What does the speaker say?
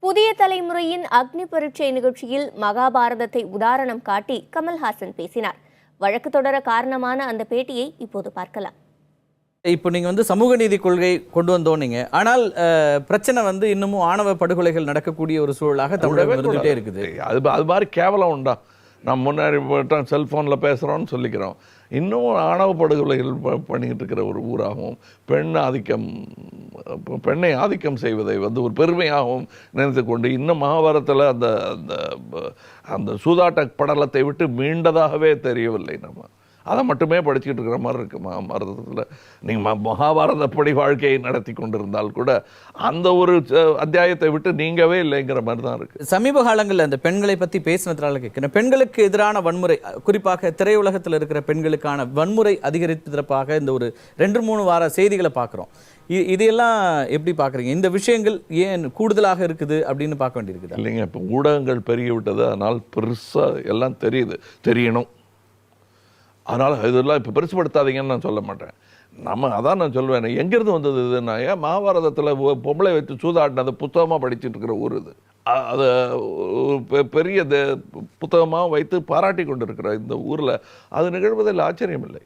புதிய தலைமுறையின் அக்னி பரீட்சை நிகழ்ச்சியில் மகாபாரதத்தை உதாரணம் காட்டி கமல்ஹாசன் பேசினார். வழக்கு தொடர காரணமான அந்த பேட்டியை இப்போது பார்க்கலாம். இப்போ நீங்க சமூக நீதி கொள்கை கொண்டு வந்தோன்னீங்க. ஆனால் பிரச்சனை இன்னமும் ஆணவ படுகொலைகள் நடக்கக்கூடிய ஒரு சூழலாக தமிழகம் இருந்துகிட்டே இருக்குது. அது மாதிரி கேவலம் உண்டா? நம்ம முன்னாடி செல்ஃபோனில் பேசுகிறோன்னு சொல்லிக்கிறோம். இன்னும் ஆணவ படுகொலைகள் பண்ணிக்கிட்டு இருக்கிற ஒரு ஊராகவும் பெண்ணை ஆதிக்கம் செய்வதை ஒரு பெருமையாகவும் நினைத்து கொண்டு இன்னும் மகாபாரதத்தில் அந்த அந்த சூதாட்ட படலத்தை விட்டு மீண்டதாகவே தெரியவில்லை. நம்ம அதை மட்டுமே படிச்சுக்கிட்டு இருக்கிற மாதிரி இருக்குது மகாபாரதத்தில். நீங்கள் மகாபாரதப்படி வாழ்க்கையை நடத்தி கொண்டிருந்தால் கூட அந்த ஒரு அத்தியாயத்தை விட்டு நீங்கவே இல்லைங்கிற மாதிரி தான் இருக்குது. சமீப காலங்களில் அந்த பெண்களை பற்றி பேசினதுனால கேட்குறேன். பெண்களுக்கு எதிரான வன்முறை, குறிப்பாக திரையுலகத்தில் இருக்கிற பெண்களுக்கான வன்முறை அதிகரிப்பதற்காக இந்த ஒரு 2-3 வார செய்திகளை பார்க்குறோம். இதையெல்லாம் எப்படி பார்க்குறீங்க? இந்த விஷயங்கள் ஏன் கூடுதலாக இருக்குது அப்படின்னு பார்க்க வேண்டியிருக்குது? இல்லைங்க, இப்போ ஊடகங்கள் பெருகி விட்டது. அதனால் பெருசாக எல்லாம் தெரியணும். அதனால் இதெல்லாம் இப்போ பெருசுப்படுத்தாதீங்கன்னு நான் சொல்ல மாட்டேன். அதான் நான் சொல்வேன். எங்கேருந்து வந்தது இதுன்னா, ஏன் மகாபாரதத்தில் பொம்பளை வச்சு சூதாட்டினது புத்தகமாக படிச்சுட்டு இருக்கிற ஊர் இது. அதை பெரிய புத்தகமாக வைத்து பாராட்டி கொண்டு இருக்கிற இந்த ஊரில் அது நிகழ்வதில் ஆச்சரியம் இல்லை.